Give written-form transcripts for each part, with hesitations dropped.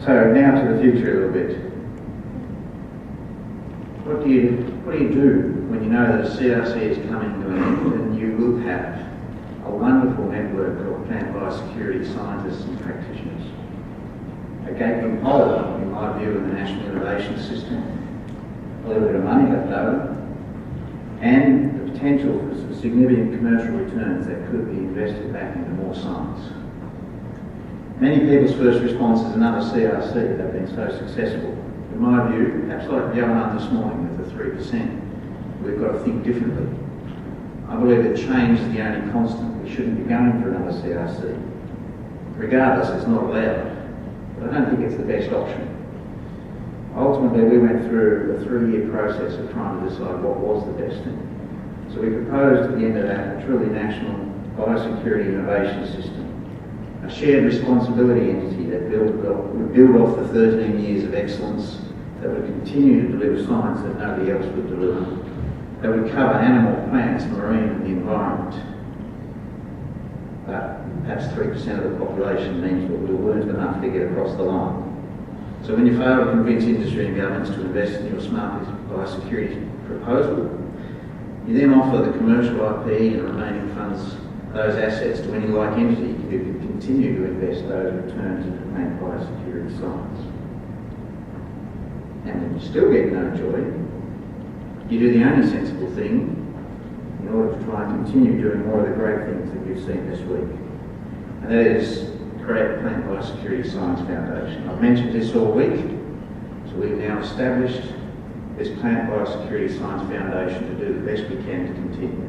So now to the future a little bit. What do you do when you know that a CRC is coming to an end and you will have a wonderful network of plant biosecurity scientists and practitioners? A gaping hole, in my view, in the national innovation system, a little bit of money left over, and the potential for some significant commercial returns that could be invested back into more science. Many people's first response is another CRC. They've been so successful. In my view, perhaps like the other this morning with the 3%, we've got to think differently. I believe that change is the only constant. We shouldn't be going for another CRC. Regardless, it's not allowed. But I don't think it's the best option. Ultimately, we went through a 3-year process of trying to decide what was the best thing. So we proposed at the end of that a truly national biosecurity innovation system, a shared responsibility entity that would build off the 13 years of excellence, that would continue to deliver science that nobody else would deliver, that would cover animal, plants, marine and the environment. But perhaps 3% of the population means that we weren't enough to get across the line. So when you fail to convince industry and governments to invest in your smart biosecurity proposal, you then offer the commercial IP and remaining funds, those assets, to any like entity who can continue to invest those returns into plant biosecurity science. And when you still get no joy, you do the only sensible thing in order to try and continue doing more of the great things that you've seen this week. And that is create a Plant Biosecurity Science Foundation. I've mentioned this all week, so we've now established this Plant Biosecurity Science Foundation to do the best we can to continue.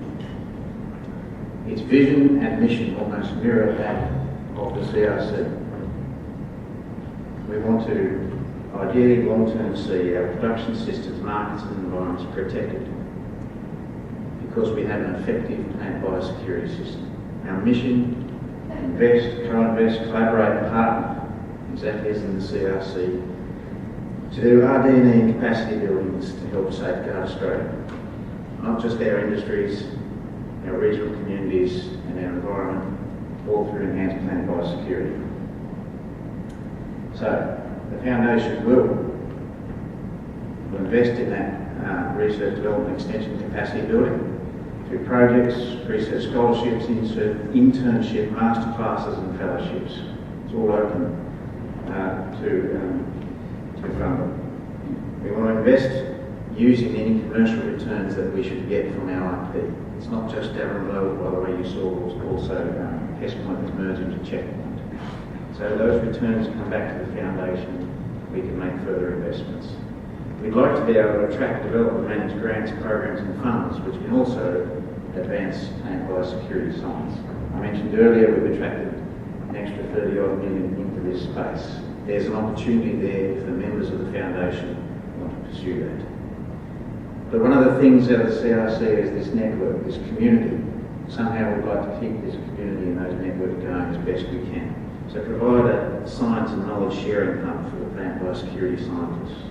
Its vision and mission almost mirror that of the CRC. We want to ideally long-term see our production systems, markets and environments protected because we have an effective plant biosecurity system. Our mission: invest, co-invest, collaborate and partner, exactly as in the CRC, to do RD&E and capacity buildings to help safeguard Australia. Not just our industries, our regional communities and our environment, all through enhanced plant biosecurity. So, the Foundation will invest in that research, development, extension, capacity building through projects, research scholarships, internship, masterclasses and fellowships. It's all open to funding. We want to invest using any commercial returns that we should get from our IP. It's not just Darren, by the way, you saw, also Hess Point is merging to Checkpoint. So those returns come back to the Foundation, we can make further investments. We'd like to be able to attract, develop and manage grants, programs and funds which can also advance plant biosecurity science. I mentioned earlier we've attracted an extra 30-odd million into this space. There's an opportunity there if the members of the Foundation want to pursue that. But one of the things out of the CRC is this network, this community. Somehow we'd like to keep this community and those networks going as best we can. So provide a science and knowledge sharing hub for the plant biosecurity scientists.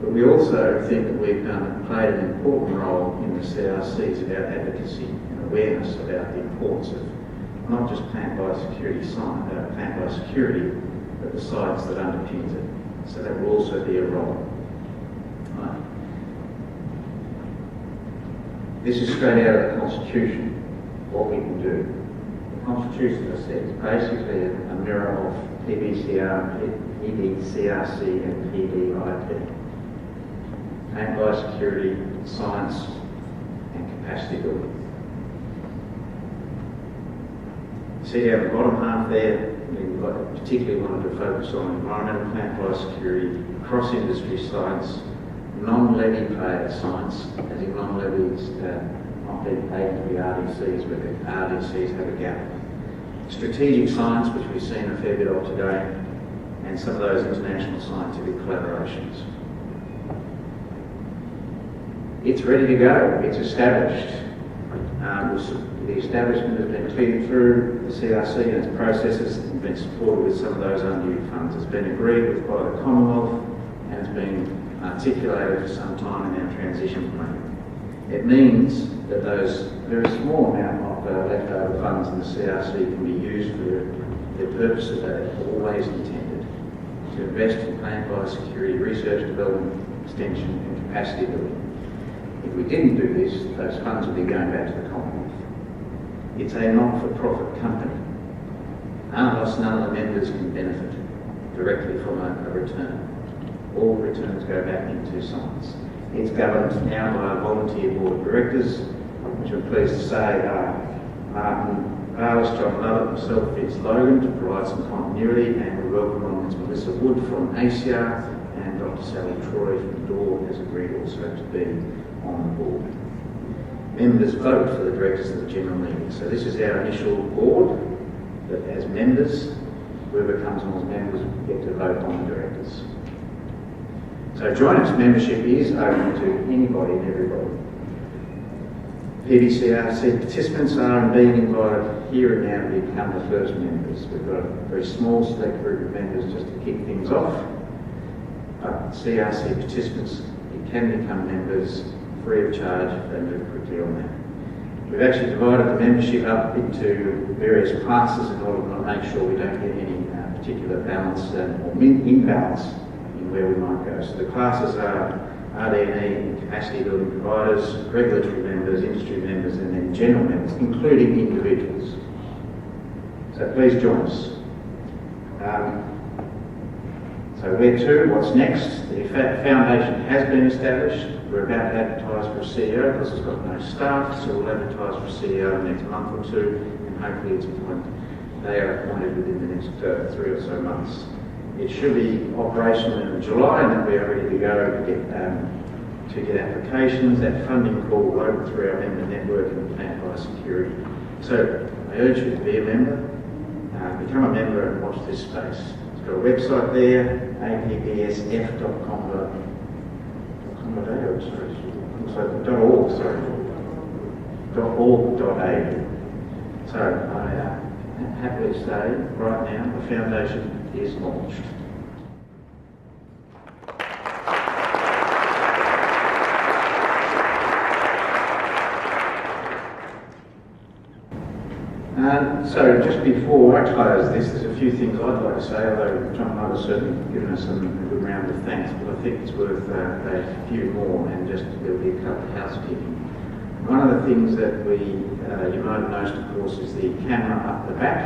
But we also think that we've played an important role in the CRCs about advocacy and awareness about the importance of not just plant biosecurity science, plant biosecurity, but the science that underpins it. So that will also be a role. Right. This is straight out of the Constitution, what we can do. The Constitution, as I said, is basically a mirror of PBCR, PDCRC and PDIP. Plant biosecurity, science and capacity building. See down the bottom half there, we particularly wanted to focus on environmental plant biosecurity, cross-industry science, non-levy paid science, as in non-levies, not being paid to the RDCs, where the RDCs have a gap. Strategic science, which we've seen a fair bit of today, and some of those international scientific collaborations. It's ready to go, it's established. The establishment has been cleared through the CRC and its processes and been supported with some of those unused funds. It's been agreed with by the Commonwealth and it's been articulated for some time in our transition plan. It means that those very small amount of leftover funds in the CRC can be used for the purposes that are always intended, to to invest in plant biosecurity research, development, extension and capacity building. If we didn't do this, those funds would be going back to the Commonwealth. It's a not-for-profit company. None of us, none of the members can benefit directly from a return. All returns go back into science. It's governed now by a volunteer board of directors, which I'm pleased to say are Martin Bales, John Lovett, myself, Vince Logan, to provide some continuity, and we welcome on Ms. Melissa Wood from ACR, and Dr. Sally Troy from DOR has agreed also to be on the board. Members vote for the directors of the general meeting. So this is our initial board, but as members, whoever comes on as members get to vote on the directors. So Joinux membership is open to anybody and everybody. PBCRC participants are and being invited here and now to become the first members. We've got a very small select group of members just to kick things off. But CRC participants, you can become members free of charge if they move quickly on that. We've actually divided the membership up into various classes in order to make sure we don't get any particular balance or imbalance in where we might go. So the classes are RD&E and capacity building providers, regulatory members, industry members, and then general members, including individuals. So please join us. So where to? What's next? The foundation has been established. We're about to advertise for a CEO because it's got no staff, so we'll advertise for a CEO in the next month or two, and hopefully it's appointed. They are appointed within the next 3 or so months. It should be operational in July, and then we are ready to go to get applications. That funding call will open through our member network and plant biosecurity. So I urge you to be a member, become a member and watch this space. It's got a website there, appbsf.com.au. .org.au. So I happily say right now the foundation is launched. So just before I close this, there's a few things I'd like to say, although John might have certainly given us a good round of thanks, but I think it's worth a few more, and just there'll be a couple of housekeeping. One of the things that you might have noticed, of course, is the camera up the back.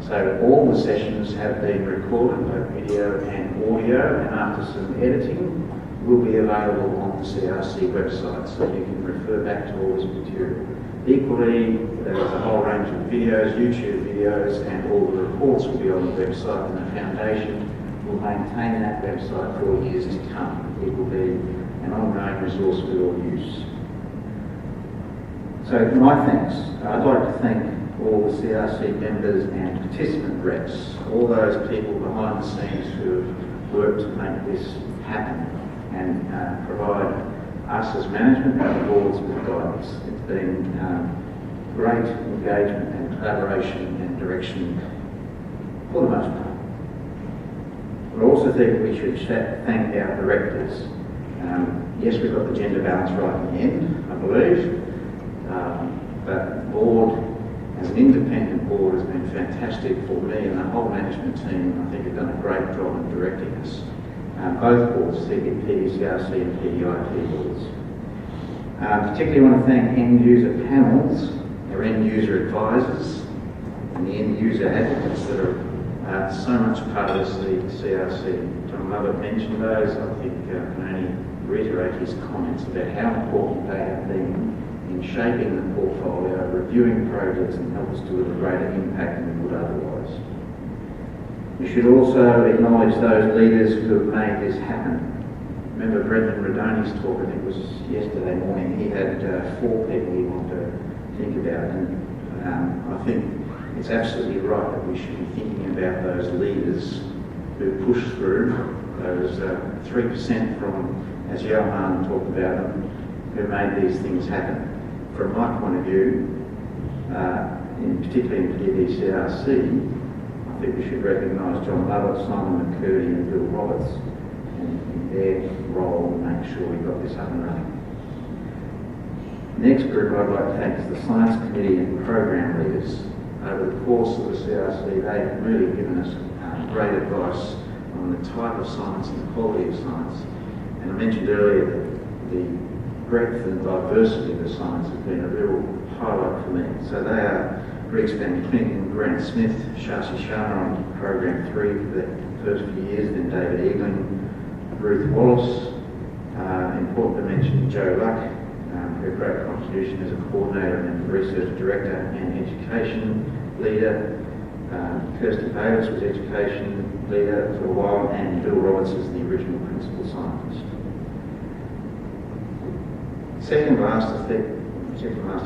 So all the sessions have been recorded, both video and audio, and after some editing, will be available on the CRC website, so you can refer back to all this material. Equally, there's a whole range of videos, YouTube videos, and all the reports will be on the website, and the foundation will maintain that website for years to come. It will be an ongoing resource we all use. So my thanks. I'd like to thank all the CRC members and participant reps, all those people behind the scenes who have worked to make this happen and provide us as management and the boards with guidance. It's been great engagement and collaboration and direction for the most part. I also think we should thank our directors. Yes, we've got the gender balance right in the end, I believe, but the board, as an independent board, has been fantastic for me, and the whole management team, I think, have done a great job in directing us. Both boards, PBCRC and PDIP boards. Particularly want to thank end user panels, our end user advisors, and the end user advocates that are so much part of the CRC. John Lovett mentioned those. I think I can only reiterate his comments about how important they have been in shaping the portfolio, reviewing projects, and help us deliver greater impact than we would otherwise. We should also acknowledge those leaders who have made this happen. Remember Brendan Radoni's talk, I think it was yesterday morning, he had 4 people he wanted to think about, and I think it's absolutely right that we should be thinking about those leaders who push through, those 3% from, as Johan talked about them, who made these things happen. From my point of view, particularly in PBCRC, I think we should recognise John Lovett, Simon McCurdy and Bill Roberts in their role to make sure we got this up and running. The next group I'd like to thank is the Science Committee and Program Leaders. Over the course of the CRC, they have really given us great advice on the type of science and the quality of science. And I mentioned earlier that the breadth and diversity of the science has been a real highlight for me. So they are Greg Clinton, Grant Smith, Shashi Sharma on Program 3 for the first few years, then David Eagling, Ruth Wallace, important to mention Joe Luck, her great contribution as a coordinator and research director and education leader. Kirsty Davis was education leader for a while, and Bill Roberts is the original principal scientist. Second last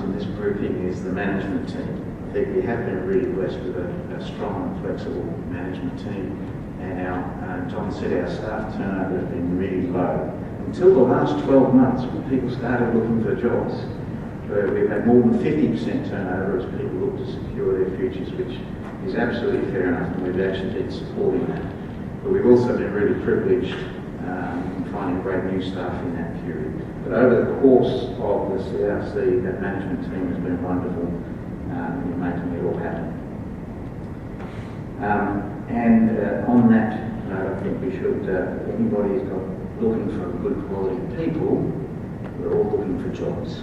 in this grouping is the management team. I think we have been really blessed with a strong and flexible management team, and John said our staff turnover has been really low. Until the last 12 months, when people started looking for jobs, where we've had more than 50% turnover as people look to secure their futures, which is absolutely fair enough, and we've actually been supporting that. But we've also been really privileged in finding great new staff in that period. But over the course of the CRC, that management team has been wonderful in making it all happen. On that note, I think we should, if anybody is looking for good quality people, we're all looking for jobs.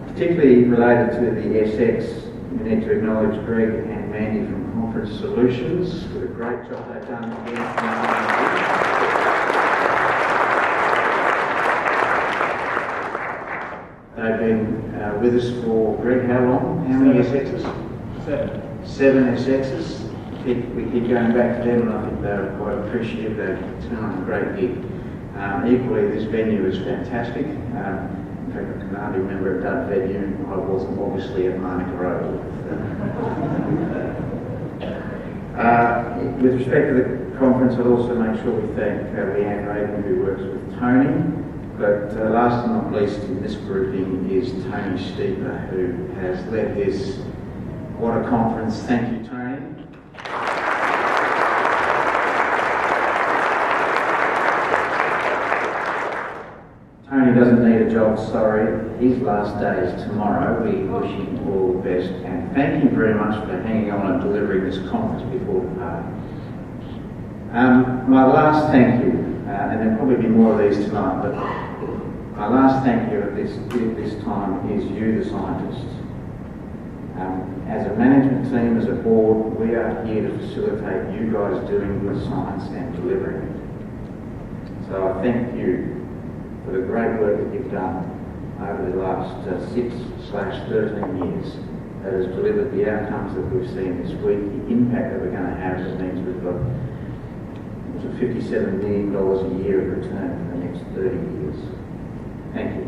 Particularly related to the SX, we need to acknowledge Greg and Mandy from Conference Solutions for the great job they've done again. They've been with us for, Greg, how long? How many SXs? 7. 7 SXs. We keep going back to them, and I think they're quite appreciative. They've turned on a great gig. Equally, this venue is fantastic. In fact, I can hardly remember a dud venue. I wasn't obviously at Monica Road. With respect to the conference, I'd also make sure we thank Leanne Raven, who works with Tony. But last and not least in this grouping is Tony Steeper, who has led this. What a conference. Thank you, Tony. Tony doesn't need a job, sorry. His last day is tomorrow. We wish him all the best, and thank you very much for hanging on and delivering this conference before the party. My last thank you, and there'll probably be more of these tonight, but my last thank you at this time is you, the scientists. As a management team, as a board, we are here to facilitate you guys doing good science and delivering it. So I thank you for the great work that you've done over the last 6/13 years that has delivered the outcomes that we've seen this week, the impact that we're going to have. That means we've got $57 million a year of return for the next 30 years. Thank you.